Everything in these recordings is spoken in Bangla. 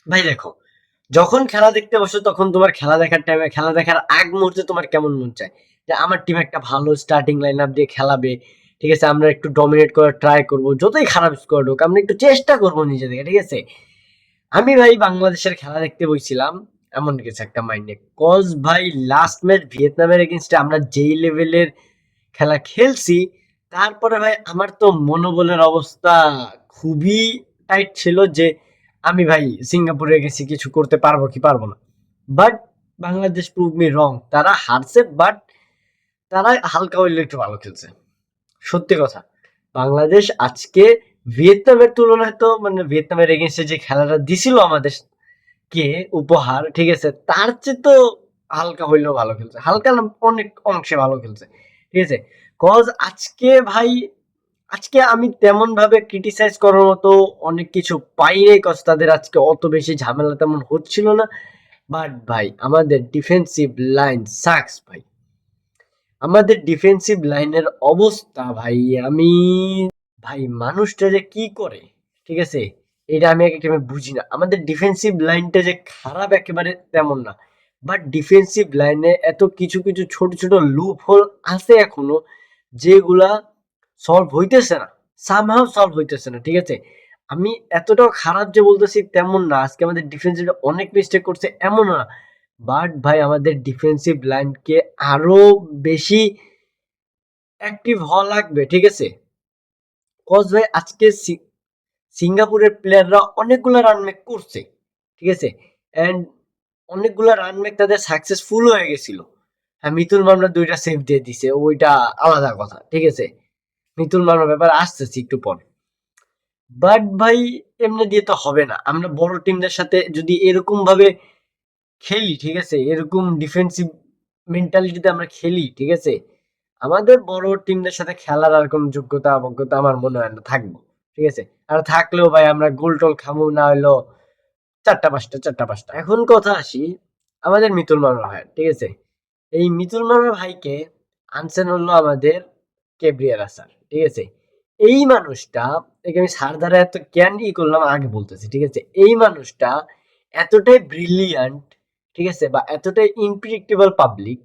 ভাই দেখো, যখন খেলা দেখতে বসো তখন তোমার খেলা দেখার টাইমে, খেলা দেখার আগ মুহূর্তে তোমার কেমন মন চায় যে আমার টিম একটা ভালো স্টার্টিং লাইন আপ দিয়ে খেলাবে। ঠিক আছে, আমরা একটু ডমিনেট করার ট্রাই করব, যতই খারাপ স্কোয়াড হোক আমরা একটু চেষ্টা করবো নিজে থেকে। ঠিক আছে, আমি ভাই বাংলাদেশের খেলা দেখতে বইছিলাম এমন কিছু একটা মাইন্ডে, কজ ভাই লাস্ট ম্যাচ ভিয়েতনামের এগেনস্টে আমরা যেই লেভেলের খেলা খেলছি, তারপরে ভাই আমার তো মনোবলের অবস্থা খুবই টাইট ছিল যে আমি ভাই সিঙ্গাপুরে গেছি, কিছু করতে পারবো কি পারবো না। বাট বাংলাদেশ প্রুভ মি রং, তারা হারছে বাট তারা হালকা হইলে একটু ভালো খেলছে। সত্যি কথা, বাংলাদেশ আজকে ভিয়েতনামের তুলনায় তো মানে ভিয়েতনামের এগেনস্টে যে খেলাটা দিছিল আমাদের কে উপহার, ঠিক আছে, তার চেয়ে তো হালকা হইলেও ভালো খেলছে, হালকা না অনেক অংশে ভালো খেলছে। ঠিক আছে, কজ আজকে ভাই, আজকে আমি তেমন ভাবে ক্রিটিসাইজ করার মতো অনেক কিছু পাই নাই, কজ তাদের আজকে অত বেশি ঝামেলা তেমন হচ্ছিল না। বাট ভাই আমাদের ডিফেন্সিভ লাইন সাকস ভাই, আমাদের ডিফেন্সিভ লাইনের অবস্থা ভাই, আমি ভাই মানুষটা যে কি করে, ঠিক আছে, এটা আমি এক একটা বুঝি না। আমাদের ডিফেন্সিভ লাইনটা যে খারাপ একেবারে তেমন না, বাট ডিফেন্সিভ লাইনে এত কিছু কিছু ছোট ছোট লুপ হোল আছে এখনো, যেগুলা সলভ হইতেছে না, সামহাও সলভ হইতেছে না। ঠিক আছে, আমি এতটাও খারাপ যে বলতেছি তেমন না, আজকে আমাদের ডিফেন্সিভ অনেক মিস্টেক করছে এমন না, বাট ভাই আমাদের ডিফেন্সিভ লাইনকে আরো বেশি অ্যাক্টিভ হওয়া লাগবে। ঠিক আছে, কজ ভাই আজকে সিঙ্গাপুরের প্লেয়াররা অনেকগুলো রান মেক করছে। ঠিক আছে, এন্ড অনেকগুলো রান মেক তাদের সাকসেসফুল হয়ে গেছিল। হ্যাঁ, মিতুল মামলা দুইটা সেভ দিয়ে দিছে, ওইটা আলাদা কথা। ঠিক আছে, মিতুল মামলার ব্যাপার আসতেছি একটু পর। বাট ভাই এমনি দিয়ে তো হবে না, আমরা বড় টিমদের সাথে যদি এরকম ভাবে খেলি, ঠিক আছে, এরকম ডিফেন্সিভ মেন্টালিটিতে আমরা খেলি, ঠিক আছে, আমাদের বড় টিমদের সাথে খেলার আর কোন যোগ্যতা অবজ্ঞতা আমার মনে হয় না থাকবো। ঠিক আছে, আর থাকলেও ভাই আমরা গোল টোল খামু না হইলো চারটা পাঁচটা, চারটা পাঁচটা। এখন কথা আসি আমাদের মিতুল মামা ভাই। ঠিক আছে, এই মিতুল মামা ভাইকে আনছেন হলো আমাদের কেব্রিয়ারা স্যার। ঠিক আছে, এই মানুষটা, একে আমি স্যার দ্বারা এত জ্ঞান করলাম আগে বলতেছি। ঠিক আছে, এই মানুষটা এতটাই ব্রিলিয়ান্ট, ঠিক আছে, বা এতটাই ইনপ্রেডিক্টেবল পাবলিক,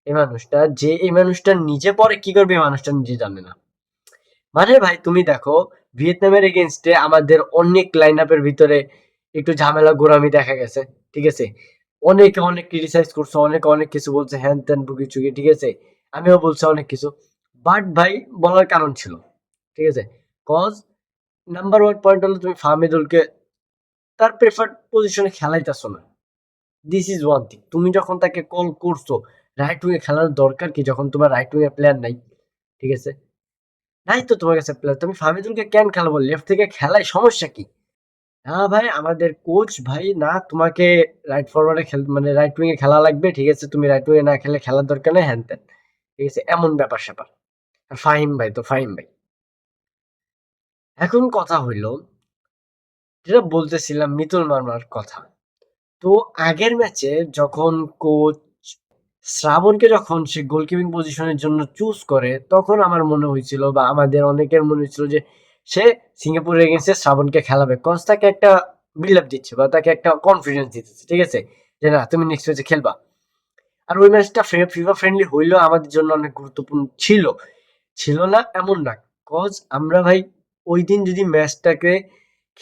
এই মানুষটা যে, এই মানুষটা নিজে পরে কি করবে এই মানুষটা নিজে জানে না। মানে ভাই তুমি দেখো, ভিয়েতনামের এগেনস্টে আমাদের অনেক লাইন আপের ভিতরে একটু ঝামেলা গোড়ামি দেখা গেছে। ঠিক আছে, অনেকে অনেক ক্রিটিসাইজ করছে, অনেকে অনেক কিছু বলছে, হ্যান ত্যান বুকি চুকি। ঠিক আছে, আমিও বলছি অনেক কিছু, বাট ভাই বলার কারণ ছিল। ঠিক আছে, কজ নাম্বার ওয়ান পয়েন্ট হলো তুমি ফাহমিদুলকে তার প্রেফার্ড পজিশনে খেলাইতেছো না। দিস ইজ ওয়ান থিং, তুমি যখন তাকে কল করছো রাইট উইংয়ে খেলানোর দরকার কি যখন তোমার রাইট উইংয়ে প্লেয়ার নাই? ঠিক আছে, নাই তো তোমার কাছে প্লেয়ার, তুমি ফাহমিদুলকে কেন খেলাবো? লেফট থেকে খেলায় সমস্যা কি? না ভাই আমাদের কোচ ভাই, না তোমাকে রাইট ফরওয়ার্ডে খেল মানে রাইট উইং এ খেলা লাগবে। ঠিক আছে, তুমি রাইট উইং এ না খেলে খেলার দরকার নেই, হ্যান ত্যান। ঠিক আছে, এমন ব্যাপার স্যাপার। আর ফাহিম ভাই তো ফাহিম ভাই। এখন কথা হইল, যেটা বলতেছিলাম মিতুল মার্মার কথা। তো আগের ম্যাচে যখন কোচ শ্রাবণকে যখন সে গোলকিপিং পজিশনের জন্য চুজ করে, তখন আমার মনে হয়েছিল বা আমাদের অনেকের মনে হয়েছিল যে সে সিঙ্গাপুরের এগেন্সে শ্রাবণকে খেলাবে, কজ তাকে একটা বিল্ড আপ দিচ্ছে বা তাকে একটা কনফিডেন্স দিতেছে। ঠিক আছে, যে না তুমি নেক্সট ম্যাচে খেলবা। আর ওই ম্যাচটা ফিফা ফ্রেন্ডলি হইলেও আমাদের জন্য অনেক গুরুত্বপূর্ণ ছিল। ছিল না এমন না, কজ আমরা ভাই ওই দিন যদি ম্যাচটাকে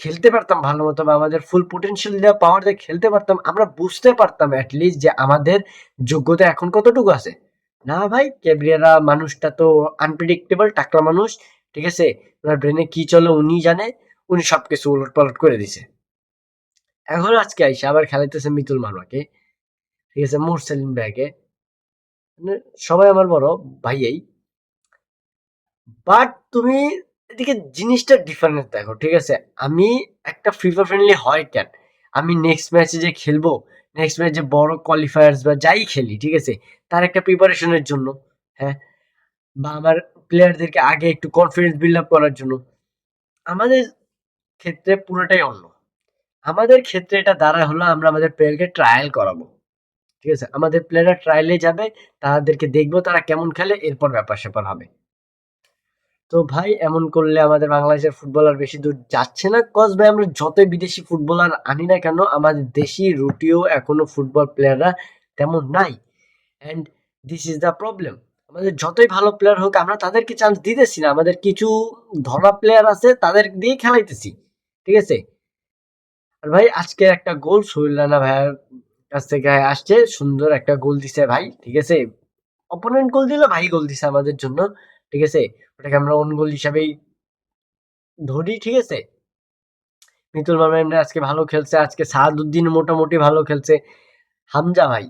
খেলতে পারতাম ভালো মতো বা আমাদের ফুল পোটেনশিয়াল দেওয়া পাওয়ার দিয়ে খেলতে পারতাম, আমরা বুঝতে পারতাম অ্যাটলিস্ট যে আমাদের যোগ্যতা এখন কতটুকু আছে। না ভাই, ক্যাব্রিয়ারা মানুষটা তো আনপ্রেডিক্টেবল টাকলা মানুষ। ঠিক আছে, ওনার ব্রেনে কি চলে উনি জানে, উনি সবকিছু উলট পালট করে দিছে। এখন আজকে আইসা আবার খেলাইতেছে মিতুল মারমাকে, ঠিক আছে, মুরসালিন ব্যাগে, মানে সবাই আমার বড় ভাইয়াই। বাট তুমি এদিকে জিনিসটা ডিফারেন্স দেখো। ঠিক আছে, আমি একটা ফিফা ফ্রেন্ডলি হয় কেন, আমি নেক্সট ম্যাচে যে খেলবো, নেক্সট ম্যাচে বড় কোয়ালিফায়ার্স বা যাই খেলি, ঠিক আছে, তার একটা প্রিপারেশনের জন্য। হ্যাঁ, বা আমার প্লেয়ারদেরকে আগে একটু কনফিডেন্স বিল্ড আপ করার জন্য। আমাদের ক্ষেত্রে পুরোটাই অন্য। আমাদের ক্ষেত্রে এটা দাঁড়ায় হলো আমরা আমাদের প্লেয়ারকে ট্রায়াল করাবো। ঠিক আছে, আমাদের প্লেয়াররা ট্রায়ালে যাবে, তাদেরকে দেখবো তারা কেমন খেলে, এরপর ব্যাপার স্যাপার হবে। তো ভাই এমন করলে আমাদের বাংলাদেশের ফুটবলার বেশি দূর যাচ্ছে না, কজ ভাই আমরা যতই বিদেশি ফুটবলার আনি না কেন আমাদের দেশি রুটিও এখনো ফুটবল প্লেয়াররা তেমন নাই। And this is the problem. আমাদের যতই ভালো প্লেয়ার হোক আমরা তাদেরকে চান্স দিতেছি না, আমাদের কিছু ধরা প্লেয়ার আছে তাদের দিয়ে খেলাইতেছি, ঠিক আছে। আর ভাই আজকে একটা গোল সোহেল রানা ভাইয়ের কাছ থেকে আসছে, সুন্দর একটা গোল দিছে ভাই, ঠিক আছে। অপোনেন্ট গোল দিল, ভাই গোল দিছে আমাদের জন্য, ঠিক আছে। ওটাকে আমরা অন গোল হিসাবেই ধরি, ঠিক আছে। মিতুল মামা এমনি আজকে ভালো খেলছে, আজকে সাহাদুদ্দিন মোটামুটি ভালো খেলছে। হামজা ভাই,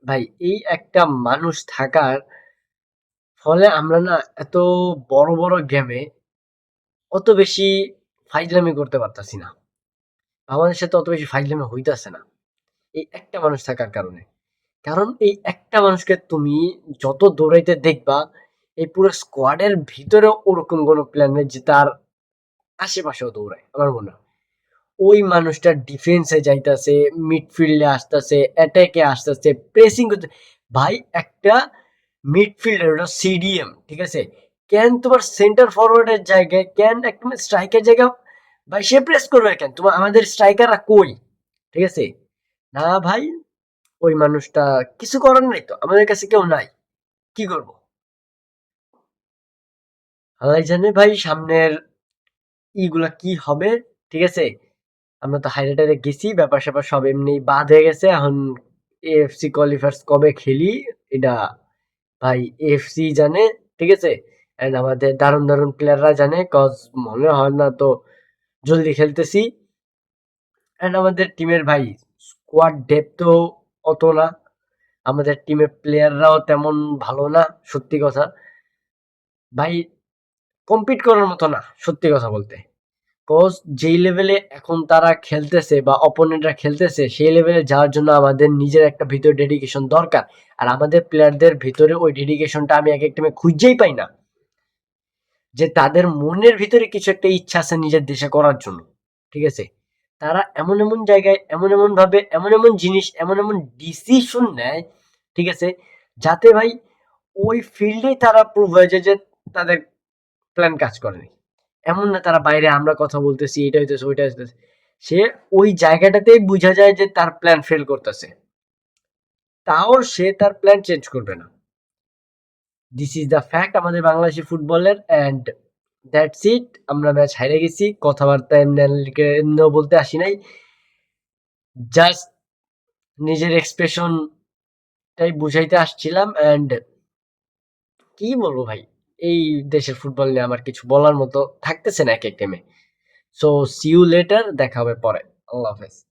ভাই এই একটা মানুষ থাকার ফলে আমরা না এত বড় বড় গেমে অত বেশি ফাইজলামি করতে পারতাছি না, আমাদের সাথে অত বেশি ফাইজলামি হইতাছে না এই একটা মানুষ থাকার কারণে। কারণ এই একটা মানুষকে তুমি যত দৌড়াইতে দেখবা এই পুরো স্কোয়াডের ভিতরে ওরকম কোনো প্ল্যান নেই যে তার আশেপাশেও দৌড়ায়, আমার মনে হয় ওই মানুষটা ডিফেন্সে যাইতাছে, মিডফিল্ডে আসতেছে, অ্যাটাকে আসতেছে, প্রেসিং করতে। ভাই একটা মিডফিল্ডার ওটা সিডিএম, ঠিক আছে। কেন তোমার সেন্টার ফরওয়ার্ডের জায়গায় কেন একটা স্ট্রাইকের জায়গা, ভাই সে প্রেস করবে কেন, তোমার আমাদের স্ট্রাইকাররা কই, ঠিক আছে। না ভাই, ওই মানুষটা কিছু করার নাই, তো আমাদের কাছে কেউ নাই, কি করব। আল্লাহ জানে ভাই সামনের ইগুলা কি হবে, ঠিক আছে। আমরা তো হাইলাইটারে গেছি, ব্যাপার স্যাপার সব এমনি বাদ হয়ে গেছে। এখন এএফসি কোয়ালিফায়ার্স কবে খেলি এটা ভাই এএফসি জানে, ঠিক আছে। এন্ড আমাদের দারুণ দারুণ প্লেয়াররা জানে, কজ মনে হয় না তো জলদি খেলতেছি। এন্ড আমাদের টিমের ভাই স্কোয়াড ডেপথও অত না, আমাদের টিমের প্লেয়াররাও তেমন ভালো না, সত্যি কথা ভাই, কম্পিট করার মতো না সত্যি কথা বলতে। কজ যেই লেভেলে এখন তারা খেলতেছে বা অপোনেন্টরা খেলতেছে সেই লেভেলে যাওয়ার জন্য আমাদের নিজের একটা ভিতরে ডেডিকেশন দরকার। আর আমাদের প্লেয়ারদের ভিতরে ওই ডেডিকেশনটা আমি এক এক টাইমে খুঁজেই পাই না, যে তাদের মনের ভিতরে কিছু একটা ইচ্ছা আছে নিজের দেশে করার জন্য, ঠিক আছে। তারা এমন এমন জায়গায় এমন এমন ভাবে এমন এমন জিনিস এমন এমন ডিসিশন নেয়, ঠিক আছে, যাতে ভাই ওই ফিল্ডেই তারা প্রুভ হয়ে যায় যে তাদের প্ল্যান কাজ করেনি। এমন না তারা বাইরে আমরা কথা বলতেছি এটা হইতেছে ওইটা হইতেছে, সে ওই জায়গাটাতেই বোঝা যায় যে তার প্ল্যান ফেল করতেছে, তাও সে তার প্ল্যান চেঞ্জ করবে না। দিস ইজ দ্য ফ্যাক্ট আমাদের বাংলাদেশি ফুটবলের, অ্যান্ড দ্যাটস ইট। আমরা ম্যাচ হাইরে গেছি, কথাবার্তা এমনিও বলতে আসি নাই, জাস্ট নিজের এক্সপ্রেশনটাই বুঝাইতে আসছিলাম। অ্যান্ড কি বলবো ভাই, এই দেশের ফুটবল নিয়ে আমার কিছু বলার মতো থাকতেছে না এক এক টাইমে। সো সি ইউ লেটার, দেখা হবে পরে। আল্লাহ হাফেজ।